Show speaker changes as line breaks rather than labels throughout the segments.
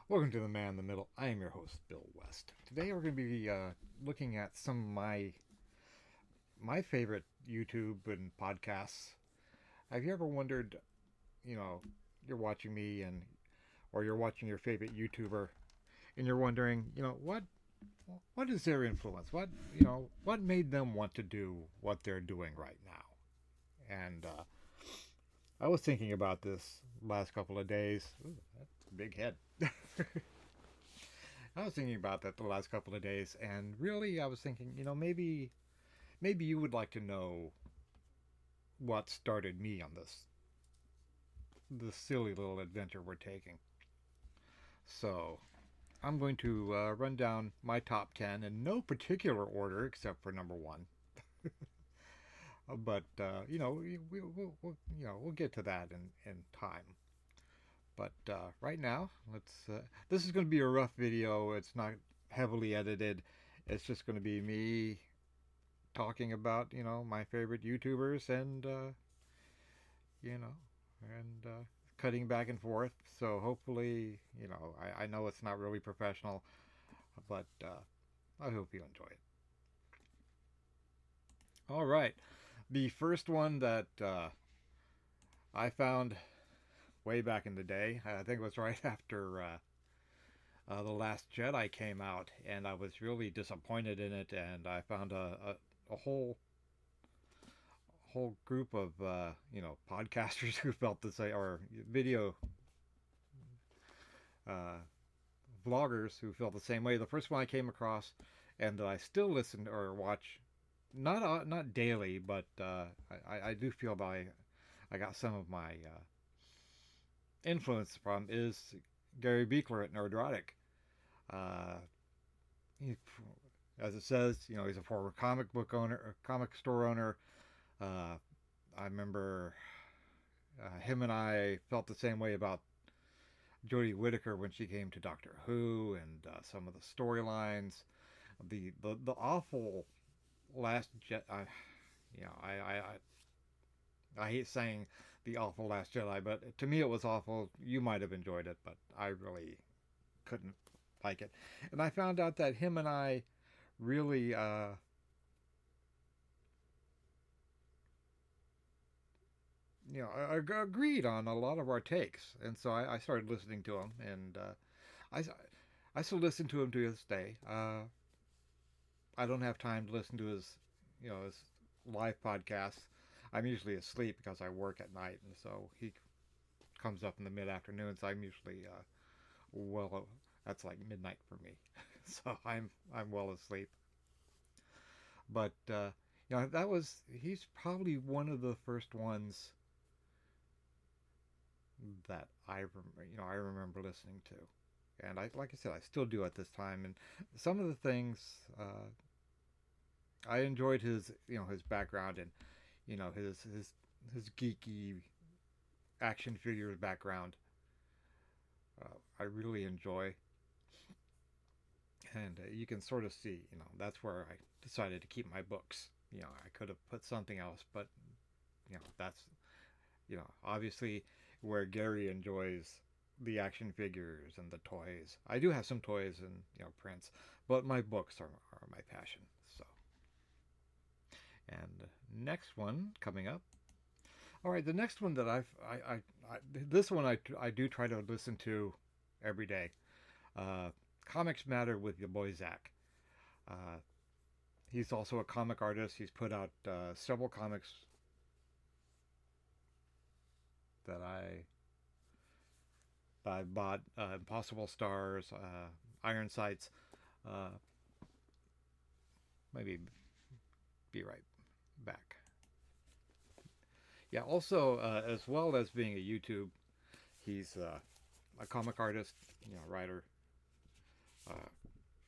Welcome to the Man in the Middle. I am your host, Bill West. Today we're going to be looking at some of my favorite YouTube and podcasts. Have you ever wondered, you know, you're watching me or you're watching your favorite YouTuber, and you're wondering, what is their influence? What made them want to do what they're doing right now? And I was thinking about this last couple of days. Ooh, that's a big head. I was thinking about that the last couple of days, and really, I was thinking, maybe you would like to know what started me on this silly little adventure we're taking. So, I'm going to run down my top 10 in no particular order except for number one. But we'll get to that in time. But right now, let's. This is going to be a rough video. It's not heavily edited. It's just going to be me talking about my favorite YouTubers you know and cutting back and forth. So hopefully I know it's not really professional, but I hope you enjoy it. All right, the first one that I found way back in the day, I think it was right after the Last Jedi came out, and I was really disappointed in it, and I found a whole group of podcasters who felt the same, or video uh, vloggers who felt the same way. The first one I came across, and that I still listen or watch, not daily, but I do feel that I got some of my influence from is Gary Beekler at Nerdrotic. Uh, he, as it says, he's a former comic book owner, comic store owner. Uh, I remember him and I felt the same way about Jodie Whittaker when she came to Doctor Who and some of the storylines. The awful last Jedi. You know, I hate saying the awful Last Jedi, but to me it was awful. You might have enjoyed it, but I really couldn't like it. And I found out that him and I really agreed on a lot of our takes, and so I started listening to him, and I I still listen to him to this day. I don't have time to listen to his live podcasts. I'm usually asleep because I work at night, and so he comes up in the mid afternoon. So I'm usually well, that's like midnight for me. So I'm well asleep. But that was he's probably one of the first ones that I remember listening to, and like I said, I still do at this time. And some of the things I enjoyed his background and his geeky action figures background. I really enjoy, and you can sort of see that's where I decided to keep my books. I could have put something else, but that's obviously where Gary enjoys the action figures and the toys. I do have some toys and prints, but my books are my passion. So, and next one coming up. All right, the next one that I this one I do try to listen to every day. Uh, Comics Matter with your boy Zach. Uh, he's also a comic artist. He's put out several comics that I bought: Impossible Stars, Iron Sights. Uh, Maybe be right back. Yeah. Also, as well as being a YouTube, he's a comic artist, writer. Uh,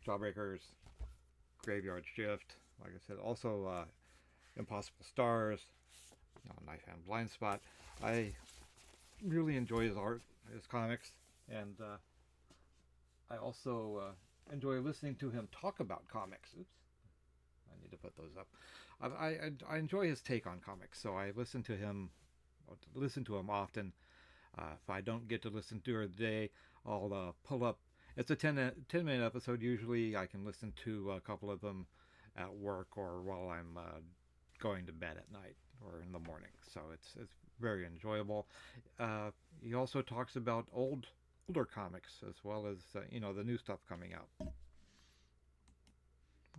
Jawbreakers, Graveyard Shift. Like I said, also Impossible Stars, Knife Hand Blind Spot. I really enjoy his art, his comics, and I also enjoy listening to him talk about comics. Oops, I need to put those up. I enjoy his take on comics, so I listen to him often. If I don't get to listen to her today, I'll pull up It's a 10-minute episode. Usually I can listen to a couple of them at work or while I'm going to bed at night or in the morning. So it's very enjoyable. Uh, he also talks about older comics as well as the new stuff coming out.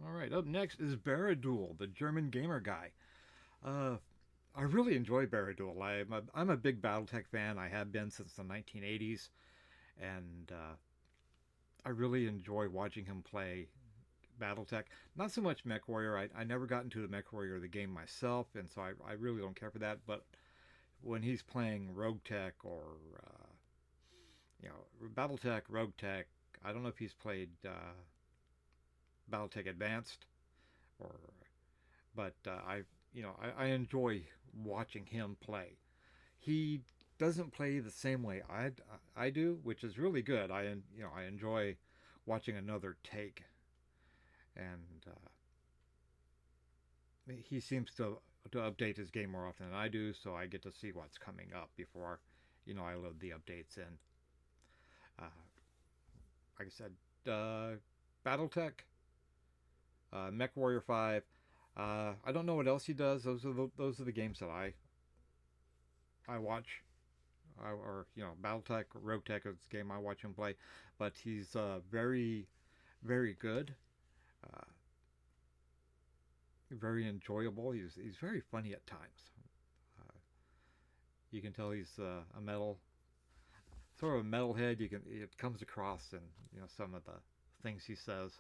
All right, up next is Baradul, the German gamer guy. Uh, I really enjoy Baradul. I'm a big BattleTech fan. I have been since the 1980s, and I really enjoy watching him play BattleTech. Not so much MechWarrior. I never got into the MechWarrior the game myself, and so I really don't care for that. But when he's playing Rogue Tech or BattleTech, Rogue Tech, I don't know if he's played BattleTech Advanced or, but I enjoy watching him play. He doesn't play the same way I do, which is really good. I enjoy watching another take, and he seems to update his game more often than I do, so I get to see what's coming up before I load the updates in. Uh, like I said, BattleTech, MechWarrior 5. I don't know what else he does. Those are the games that I watch. Or BattleTech, Rogue Tech is the game I watch him play, but he's very, very good, uh, very enjoyable. He's very funny at times. Uh, you can tell he's a sort of a metalhead. It comes across in some of the things he says,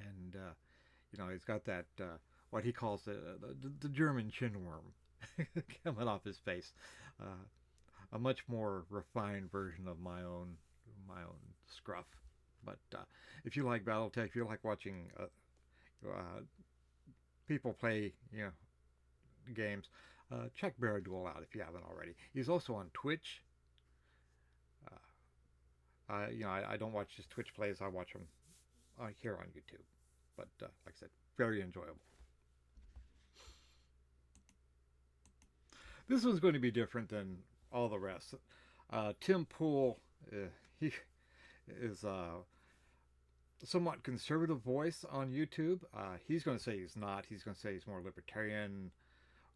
and he's got that what he calls the German chin worm coming off his face. Uh, a much more refined version of my own scruff. But if you like BattleTech, if you like watching people play games, check Baradul out if you haven't already. He's also on Twitch. I don't watch his Twitch plays. I watch him here on YouTube. But like I said, very enjoyable. This one's going to be different than all the rest. Tim Pool, he is a somewhat conservative voice on YouTube. He's going to say he's not. He's going to say he's more libertarian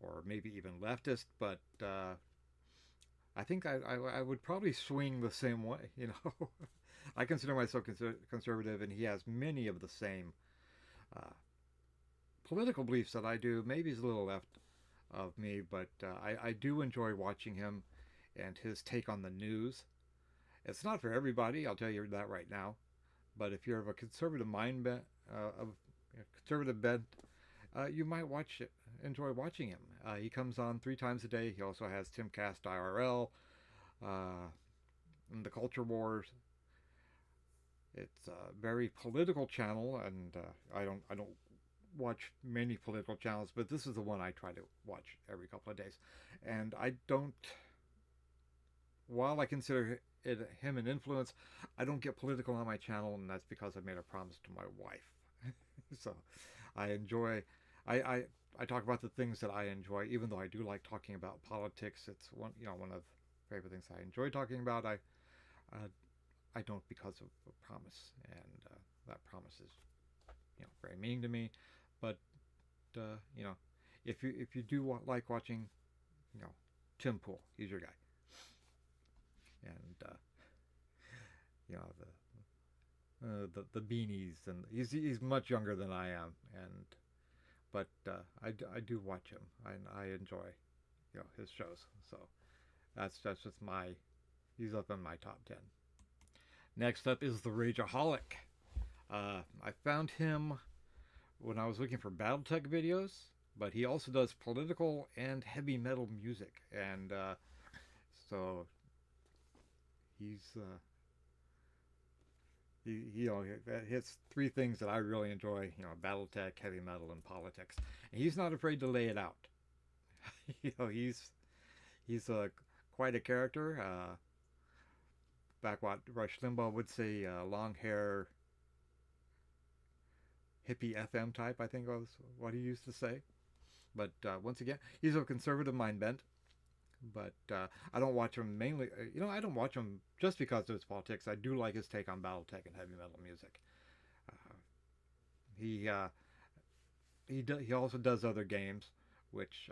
or maybe even leftist, but I think I would probably swing the same way. I consider myself conservative, and he has many of the same uh, political beliefs that I do. Maybe he's a little left of me, but I do enjoy watching him and his take on the news. It's not for everybody, I'll tell you that right now. But if you're of a conservative mind bent, of conservative bent, you might enjoy watching him. He comes on 3 times a day. He also has Timcast IRL, and the Culture Wars. It's a very political channel, and I don't watch many political channels, but this is the one I try to watch every couple of days. And I don't, while I consider him an influence, I don't get political on my channel, and that's because I made a promise to my wife. So I enjoy, I talk about the things that I enjoy, even though I do like talking about politics. It's one of the favorite things I enjoy talking about. Uh, I don't because of a promise, and that promise is very meaning to me. But uh, you know, if you do like watching, you know, Tim Pool, he's your guy, and you know the beanies, and he's much younger than I am, and but I do watch him, and I enjoy his shows. So that's just he's up in my top 10. Next up is the Rageaholic. I found him when I was looking for BattleTech videos, but he also does political and heavy metal music, and so he's he hits 3 things that I really enjoy: BattleTech, heavy metal, and politics. And he's not afraid to lay it out. He's quite a character. Back what Rush Limbaugh would say, long hair, hippie FM type, I think was what he used to say. But once again, he's of conservative mind bent, but I don't watch him mainly. I don't watch him just because of his politics. I do like his take on BattleTech and heavy metal music. Uh, he he also does other games, which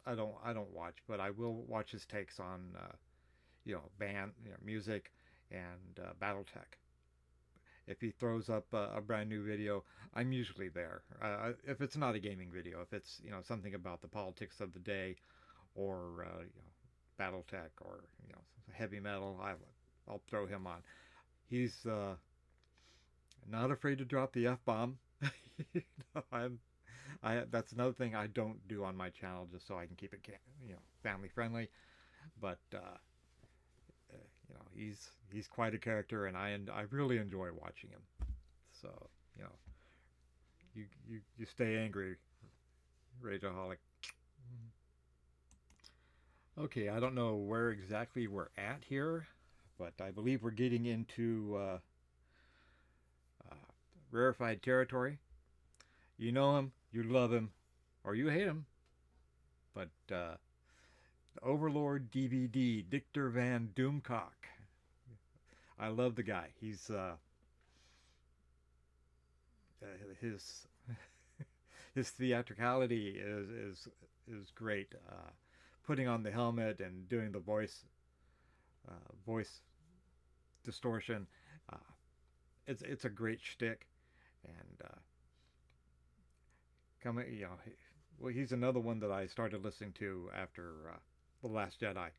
I don't watch, but I will watch his takes on band music and BattleTech. If he throws up a brand new video, I'm usually there. If it's not a gaming video, if it's something about the politics of the day or BattleTech or heavy metal, I'll throw him on. He's not afraid to drop the f bomb. I'm that's another thing I don't do on my channel just so I can keep it family friendly. But he's quite a character, and I really enjoy watching him. So you know you stay angry, Rageaholic. Okay, I don't know where exactly we're at here, but I believe we're getting into uh, rarefied territory. You know him, you love him, or you hate him, but the Overlord DVD, Dictor Van Doomcock. I love the guy. He's his his theatricality is great. Putting on the helmet and doing the voice distortion. Uh, it's a great shtick, and coming well, he's another one that I started listening to after the Last Jedi,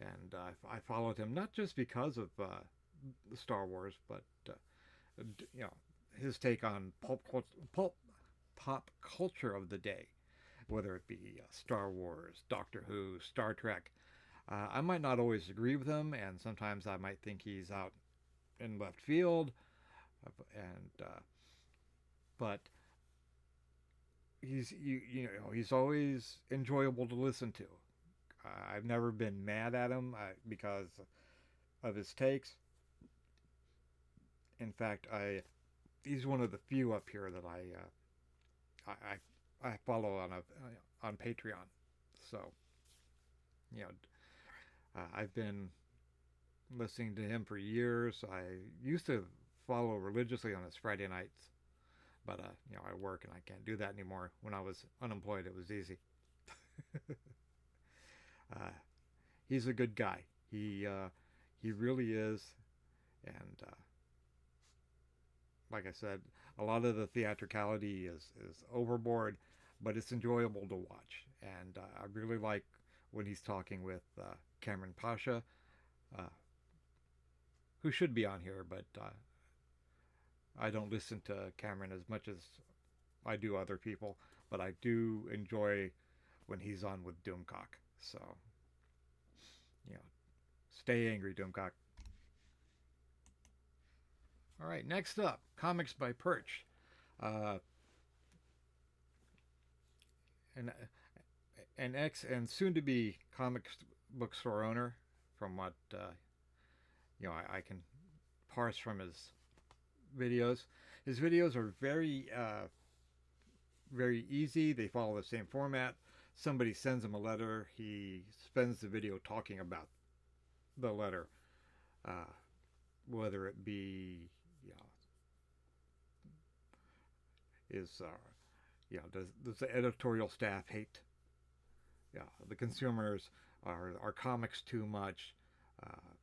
and I followed him not just because of the Star Wars, but you know his take on pop culture of the day, whether it be Star Wars, Doctor Who, Star Trek. I might not always agree with him, and sometimes I might think he's out in left field, and but he's always enjoyable to listen to. I've never been mad at him because of his takes. In fact, he's one of the few up here that I follow on Patreon. So you know, I've been listening to him for years. I used to follow religiously on his Friday nights, but I work and I can't do that anymore. When I was unemployed, it was easy. uh, he's a good guy. He really is, and like I said, a lot of the theatricality is overboard, but it's enjoyable to watch. And I really like when he's talking with Cameron Pasha, uh, who should be on here, but I don't listen to Cameron as much as I do other people. But I do enjoy when he's on with Doomcock. So, you know, stay angry, Doomcock. All right, next up, Comics by Perch. Uh, an an ex and soon to be comic book store owner, from what I can parse from his videos. His videos are very easy. They follow the same format. Somebody sends him a letter. He spends the video talking about the letter, uh, whether it be is does the editorial staff hate the consumers? Are comics too much? Uh,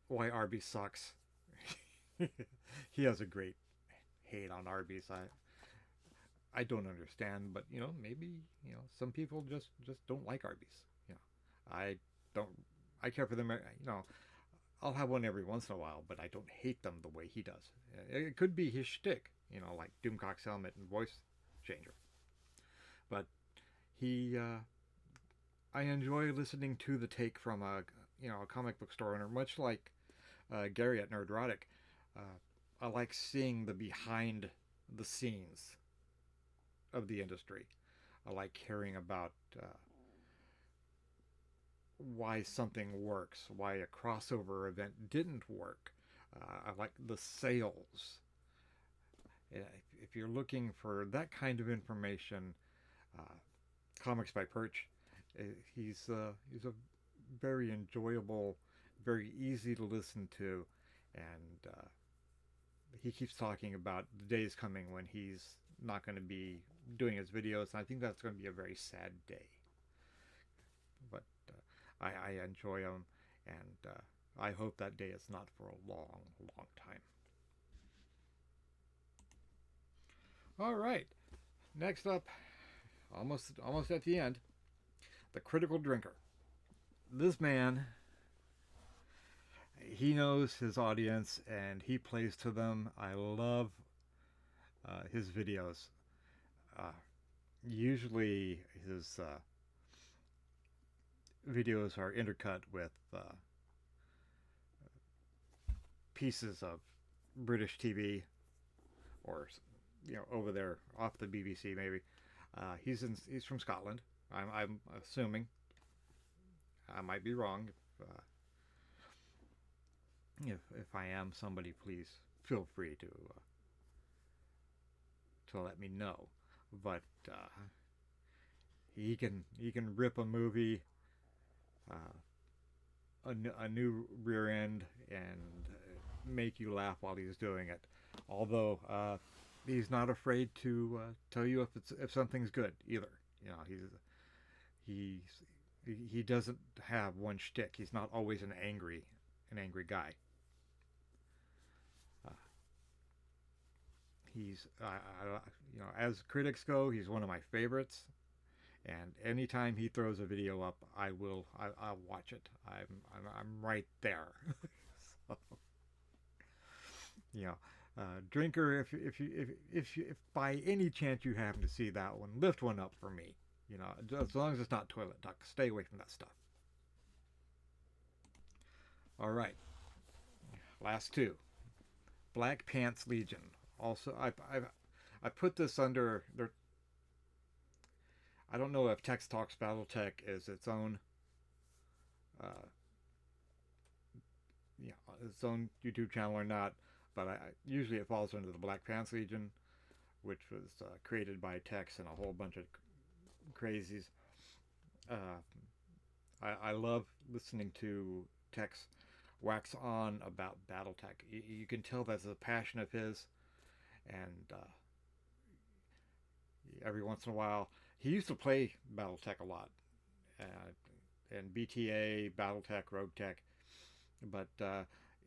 why Arby's sucks? He has a great hate on Arby's. I don't understand, but maybe some people just don't like Arby's. I don't. I care for them. I'll have one every once in a while, but I don't hate them the way he does. It could be his shtick, like Doomcock's helmet and voice changer. But he, I enjoy listening to the take from a comic book store owner, much like Gary at Nerdrotic. Uh, I like seeing the behind the scenes of the industry. I like hearing about why something works, why a crossover event didn't work. I like the sales. If you're looking for that kind of information, uh, Comics by Perch He's a very enjoyable, very easy to listen to, and he keeps talking about the days coming when he's not going to be doing his videos. And I think that's going to be a very sad day. But I enjoy him, and I hope that day is not for a long, long time. All right, next up, almost at the end, the critical drinker. This man, he knows his audience and he plays to them. I love his videos. Uh, Usually, his videos are intercut with pieces of British TV or over there off the BBC maybe. He's from Scotland. I'm assuming. I might be wrong. If I am, somebody please feel free to let me know. But he can rip a movie, a new rear end, and make you laugh while he's doing it. Although he's not afraid to tell you if something's good either. You know, he doesn't have one shtick. He's not always an angry guy. Uh, as critics go, he's one of my favorites. And anytime he throws a video up, I'll watch it. I'm right there. So, you know, drinker, if by any chance you happen to see that one, lift one up for me. As long as it's not toilet duck, stay away from that stuff. All right, last two. Black Pants Legion. Also, I put this under. I don't know if Tex Talks BattleTech is its own, uh, its own YouTube channel or not, but usually it falls under the Black Pants Legion, which was created by Tex and a whole bunch of crazies. Uh, I love listening to Tex wax on about BattleTech. You can tell that's a passion of his, and every once in a while, he used to play BattleTech a lot, and BTA, BattleTech, RogueTech, but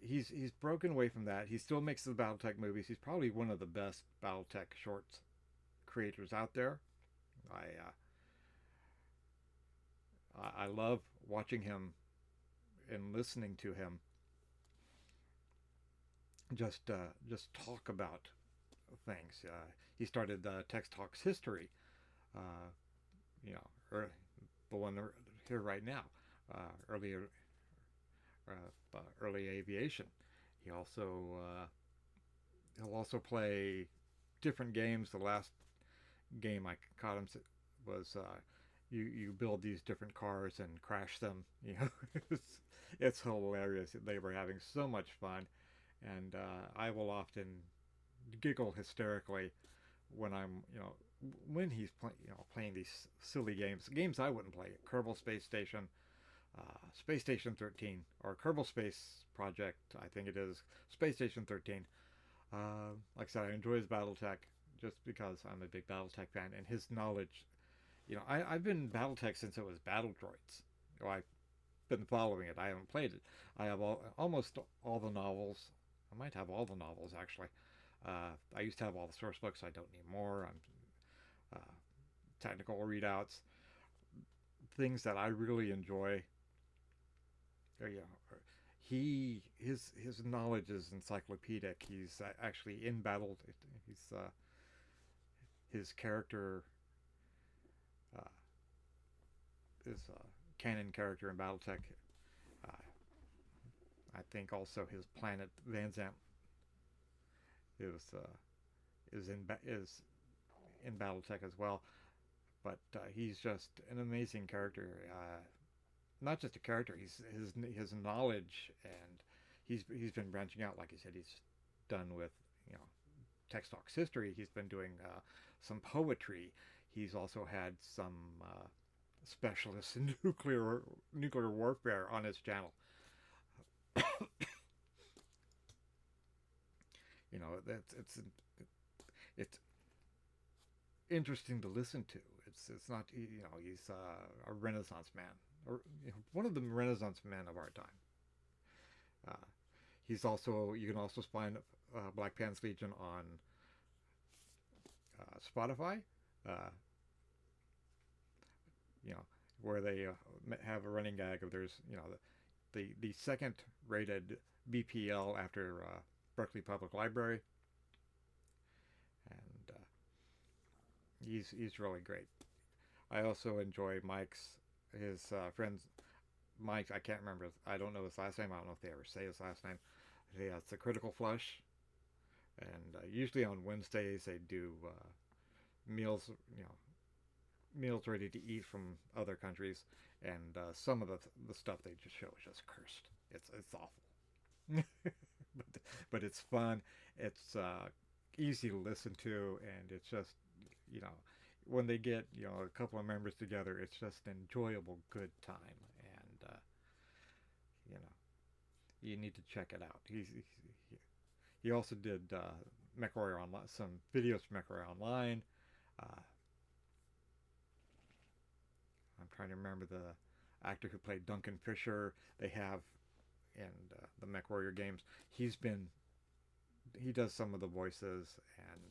he's broken away from that. He still makes the BattleTech movies. He's probably one of the best BattleTech shorts creators out there. I love watching him and listening to him just talk about things. He started Tex Talks History, uh, you know, the one here right now, earlier early aviation. He also he'll also play different games. The last game I caught him was you build these different cars and crash them. It's hilarious. They were having so much fun, and I will often giggle hysterically when when he's playing these silly games I wouldn't play. Kerbal Space Station, Space Station 13, or Kerbal Space Project, I think it is. Space Station 13. Like I said, I enjoy his BattleTech just because I'm a big BattleTech fan, and his knowledge. I've been BattleTech since it was Battle Droids. I've been following it. I haven't played it. I have almost all the novels. I might have all the novels actually. I used to have all the source books. I don't need more. Uh, Technical readouts, things that I really enjoy. His knowledge is encyclopedic. He's actually in battle. He's his character uh, is a canon character in BattleTech. Uh, I think also his planet Van Zant is in BattleTech as well. But he's just an amazing character. Not just a character. He's his knowledge, and he's been branching out. Like you said, he's done with you know Tex Talks History. He's been doing some poetry. He's also had some specialist in nuclear warfare on his channel. You know, it's interesting to listen to. It's not, you know, he's a Renaissance man, or you know, one of the Renaissance men of our time. Uh, he's also, you can also find Black Pants Legion on Spotify. Uh, you know, where they have a running gag of there's, you know, the second rated BPL after Berkeley Public Library, and he's really great. I also enjoy Mike's his friends. Mike, I can't remember. I don't know his last name. I don't know if they ever say his last name. Yeah, it's a Critical Flush, and usually on Wednesdays they do meals. You know, meals ready to eat from other countries, and some of the stuff they just show is just cursed. It's awful, but it's fun. It's easy to listen to, and it's just, you know, when they get, you know, a couple of members together, it's just an enjoyable good time, and you know, you need to check it out. He also did MechWarrior Online, some videos for MechWarrior Online. Uh, I'm trying to remember the actor who played Duncan Fisher. They have in the MechWarrior games. He does some of the voices, and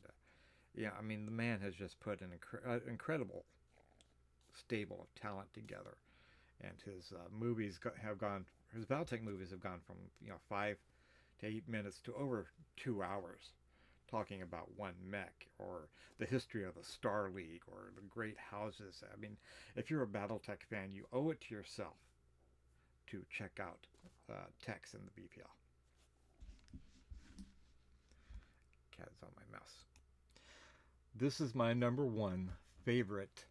yeah, I mean the man has just put an incredible stable of talent together, and his movies have gone. His Valtech movies have gone from, you know, 5 to 8 minutes to over 2 hours, talking about one mech or the history of the Star League or the great houses. I mean, if you're a BattleTech fan, you owe it to yourself to check out techs in the BPL. Cat's on my mouse. This is my number one favorite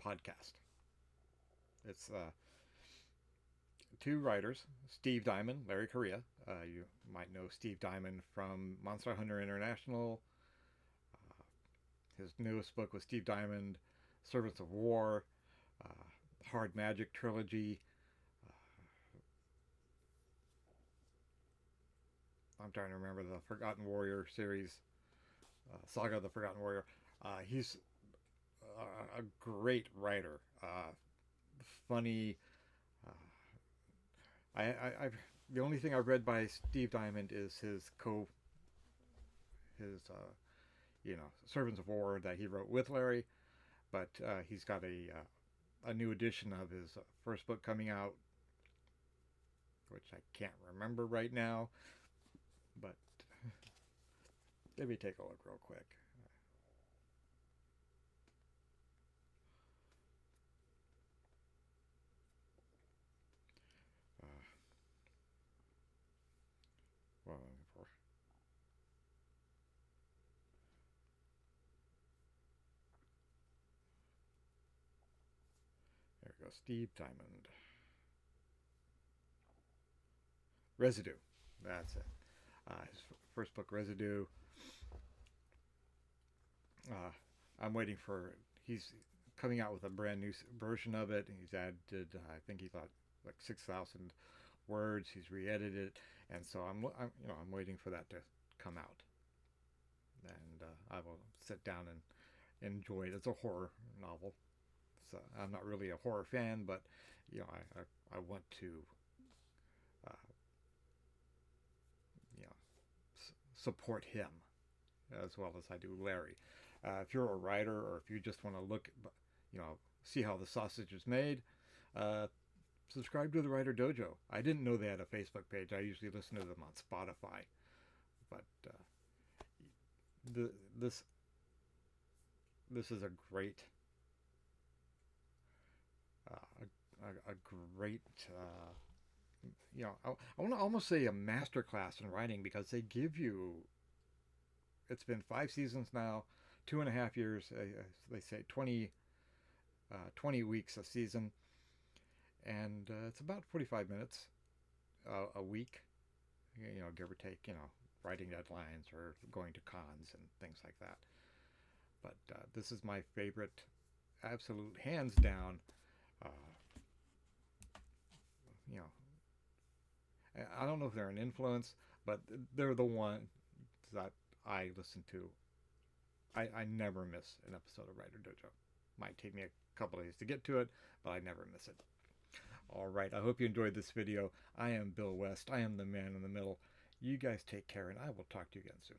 podcast. It's two writers, Steve Diamond, Larry Correia. You might know Steve Diamond from Monster Hunter International. Uh, his newest book was Steve Diamond, Servants of War, uh, Hard Magic trilogy. I'm trying to remember the Forgotten Warrior series, Saga of the Forgotten Warrior. He's a great writer, funny. Uh, I've the only thing I've read by Steve Diamond is his you know, Servants of War that he wrote with Larry, but he's got a new edition of his first book coming out, which I can't remember right now, but let me take a look real quick. Uh, what am I looking for? There we go. Steve Diamond. Residue. That's it. His first book, Residue. Uh, I'm waiting for. He's coming out with a brand new version of it. He's added, I think he thought like 6,000 words. He's re-edited it, and so I'm you know, I'm waiting for that to come out, and I will sit down and enjoy it. It's a horror novel. So I'm not really a horror fan, but you know, I want to uh, you know, support him as well as I do Larry. If you're a writer, or if you just want to look, you know, see how the sausage is made, uh, subscribe to the Writer Dojo. I didn't know they had a Facebook page. I usually listen to them on Spotify, but the, this this is a great a great you know, I want to almost say a master class in writing, because they give you. It's been 5 seasons now, 2.5 years. They say 20 weeks a season, and it's about 45 minutes a week. You know, give or take. You know, writing deadlines or going to cons and things like that. But this is my favorite, absolute hands down. Uh, you know, I don't know if they're an influence, but they're the ones that I listen to. I never miss an episode of Writer Dojo. Might take me a couple of days to get to it, but I never miss it. All right, I hope you enjoyed this video. I am Bill West. I am the man in the middle. You guys take care, and I will talk to you again soon.